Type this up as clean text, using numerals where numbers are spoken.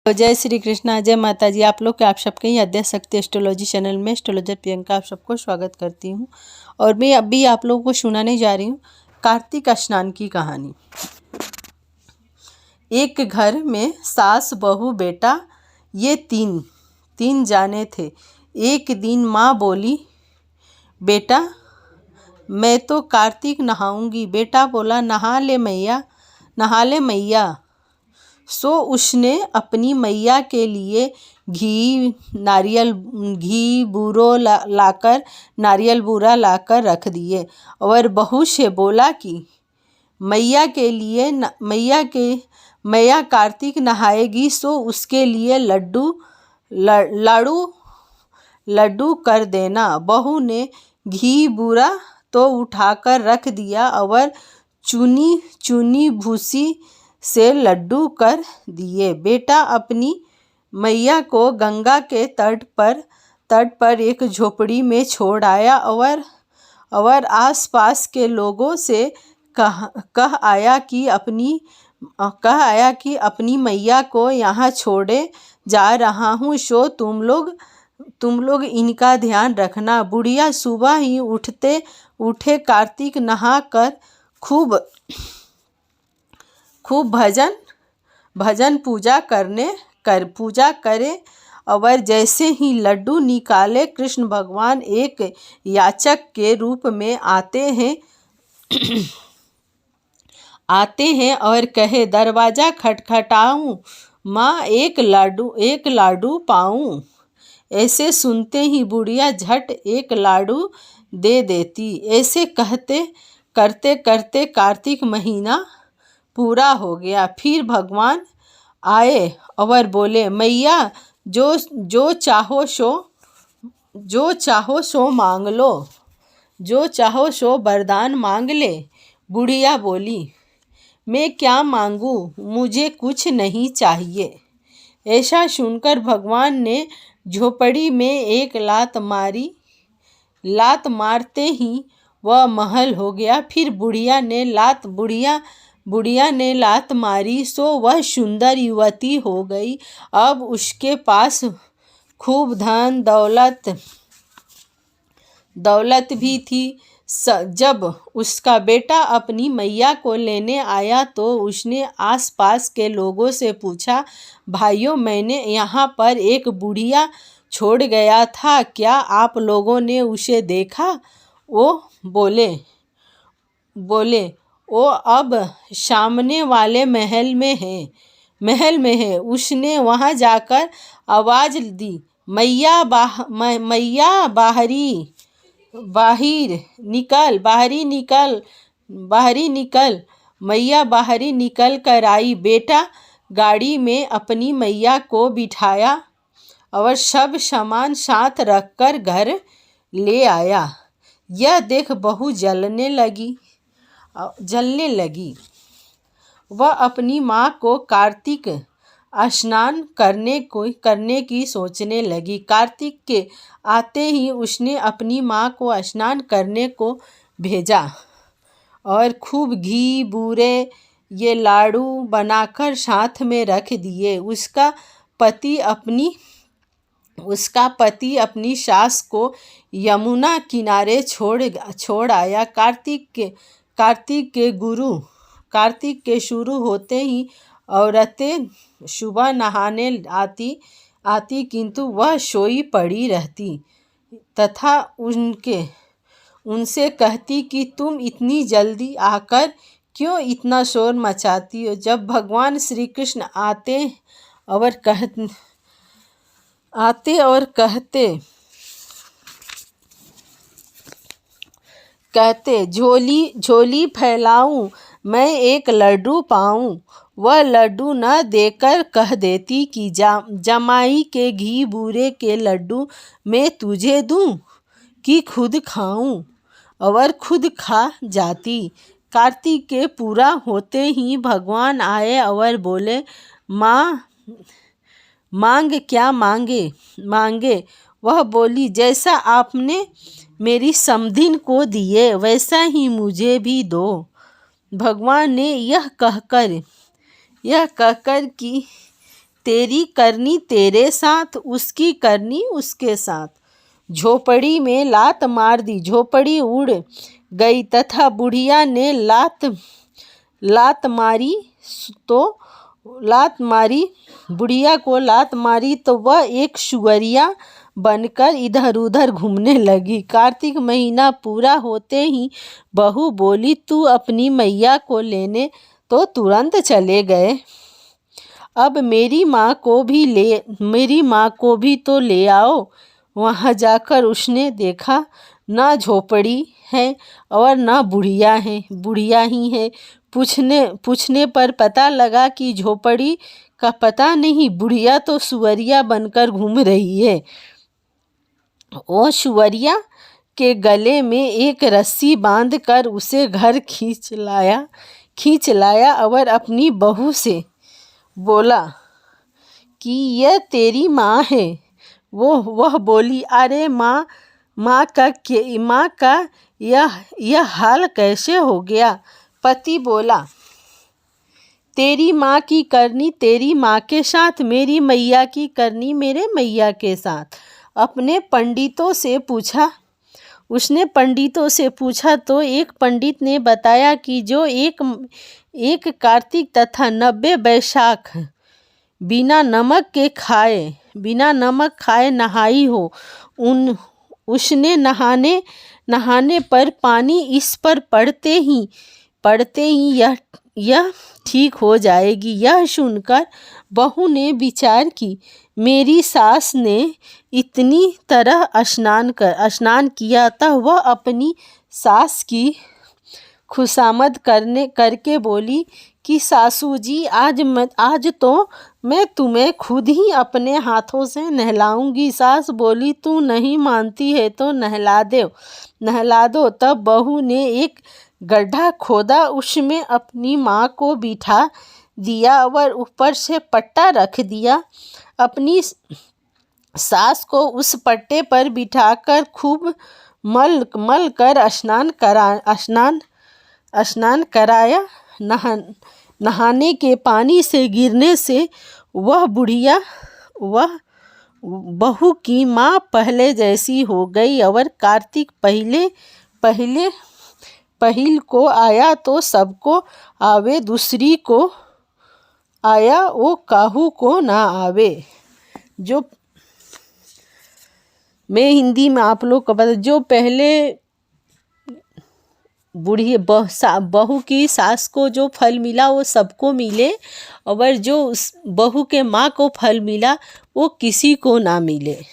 जय श्री कृष्णा, जय माता जी। आप लोग के आप सबके ही अध्यय शक्ति एस्ट्रोलॉजी चैनल में एस्ट्रोलॉजर प्रियंका आप सबको स्वागत करती हूँ। और मैं अभी आप लोगों को सुनाने जा रही हूँ कार्तिक स्नान की कहानी। एक घर में सास बहू बेटा ये तीन जाने थे। एक दिन माँ बोली, बेटा मैं तो कार्तिक नहाऊंगी। बेटा बोला, नहा ले मैया। सो उसने अपनी मैया के लिए नारियल बूरा लाकर रख दिए और बहू से बोला कि मैया कार्तिक नहाएगी, सो उसके लिए लड्डू कर देना। बहू ने घी बूरा तो उठाकर रख दिया और चुनी भूसी से लड्डू कर दिए। बेटा अपनी मैया को गंगा के तट पर एक झोपड़ी में छोड़ आया और आसपास के लोगों से कह आया कि अपनी मैया को यहाँ छोड़े जा रहा हूँ, सो तुम लोग इनका ध्यान रखना। बुढ़िया सुबह ही उठे कार्तिक नहा कर खूब भजन पूजा करे और जैसे ही लड्डू निकाले, कृष्ण भगवान एक याचक के रूप में आते हैं और कहे, दरवाजा खटखटाऊं माँ, एक लाडू पाऊं। ऐसे सुनते ही बुढ़िया झट एक लाडू दे देती। ऐसे करते करते कार्तिक महीना पूरा हो गया। फिर भगवान आए और बोले, मैया जो चाहो सो मांग लो, जो चाहो सो वरदान मांग ले। बुढ़िया बोली, मैं क्या मांगूं, मुझे कुछ नहीं चाहिए। ऐसा सुनकर भगवान ने झोपड़ी में एक लात मारते ही वह महल हो गया। फिर बुढ़िया ने लात मारी, सो वह सुंदर युवती हो गई। अब उसके पास खूब धन दौलत भी थी। जब उसका बेटा अपनी मैया को लेने आया तो उसने आसपास के लोगों से पूछा, भाइयों, मैंने यहाँ पर एक बुढ़िया छोड़ गया था, क्या आप लोगों ने उसे देखा? वो बोले वो अब सामने वाले महल में है। उसने वहाँ जाकर आवाज़ दी, मैया बाहरी निकल। मैया बाहरी निकल कर आई। बेटा गाड़ी में अपनी मैया को बिठाया और सब सामान साथ रखकर घर ले आया। यह देख बहू जलने लगी। वह अपनी माँ को कार्तिक स्नान करने की सोचने लगी। कार्तिक के आते ही उसने अपनी माँ को स्नान करने को भेजा और खूब घी बूरे ये लाडू बनाकर साथ में रख दिए। उसका पति अपनी सास को यमुना किनारे छोड़ आया। कार्तिक के शुरू होते ही औरतें सुबह नहाने आती, किंतु वह सोई पड़ी रहती तथा उनसे कहती कि तुम इतनी जल्दी आकर क्यों इतना शोर मचाती हो। जब भगवान श्री कृष्ण आते और कहते झोली फैलाऊं, मैं एक लड्डू पाऊं। वह लड्डू न देकर कह देती कि जमाई के घी बूरे के लड्डू मैं तुझे दूं कि खुद खाऊं, और खुद खा जाती। कार्तिक के पूरा होते ही भगवान आए और बोले, मांग क्या मांगे। वह बोली, जैसा आपने मेरी समधिन को दिए वैसा ही मुझे भी दो। भगवान ने यह कहकर कि तेरी करनी तेरे साथ, उसकी करनी उसके साथ। झोपड़ी में लात मार दी, झोपड़ी उड़ गई तथा बुढ़िया ने लात मारी बुढ़िया को लात मारी तो वह एक सुअरिया बनकर इधर उधर घूमने लगी। कार्तिक महीना पूरा होते ही बहू बोली, तू अपनी मैया को लेने तो तुरंत चले गए, अब मेरी माँ को भी तो ले आओ। वहाँ जाकर उसने देखा ना झोपड़ी है और ना बुढ़िया ही है। पूछने पर पता लगा कि झोपड़ी का पता नहीं, बुढ़िया तो सुअरिया बनकर घूम रही है। वो सुअरिया के गले में एक रस्सी बांधकर उसे घर खींच लाया और अपनी बहू से बोला कि यह तेरी माँ है। वह बोली, अरे माँ का यह हाल कैसे हो गया? पति बोला, तेरी माँ की करनी तेरी माँ के साथ, मेरी मैया की करनी मेरे मैया के साथ। उसने पंडितों से पूछा तो एक पंडित ने बताया कि जो एक कार्तिक तथा 90 बैसाख बिना नमक खाए नहाई हो, उसने नहाने पर पानी इस पर पड़ते ही यह ठीक हो जाएगी। यह सुनकर बहू ने विचार की, मेरी सास ने इतनी तरह स्नान किया, तब वह अपनी सास की खुशामद करके बोली कि सासू जी, आज तो मैं तुम्हें खुद ही अपने हाथों से नहलाऊंगी। सास बोली, तू नहीं मानती है तो नहला दो। तब बहू ने एक गड्ढा खोदा, उसमें अपनी माँ को बिठा दिया और ऊपर से पट्टा रख दिया। अपनी सास को उस पट्टे पर बिठाकर खूब मल कर स्नान कराया। नहाने के पानी से गिरने से वह बहू की माँ पहले जैसी हो गई और कार्तिक पहिल को आया तो सबको आवे, दूसरी को आया वो काहू को ना आवे। जो मैं हिंदी में आप लोग को बता, जो पहले बहू की सास को जो फल मिला वो सबको मिले, और जो उस बहू के माँ को फल मिला वो किसी को ना मिले।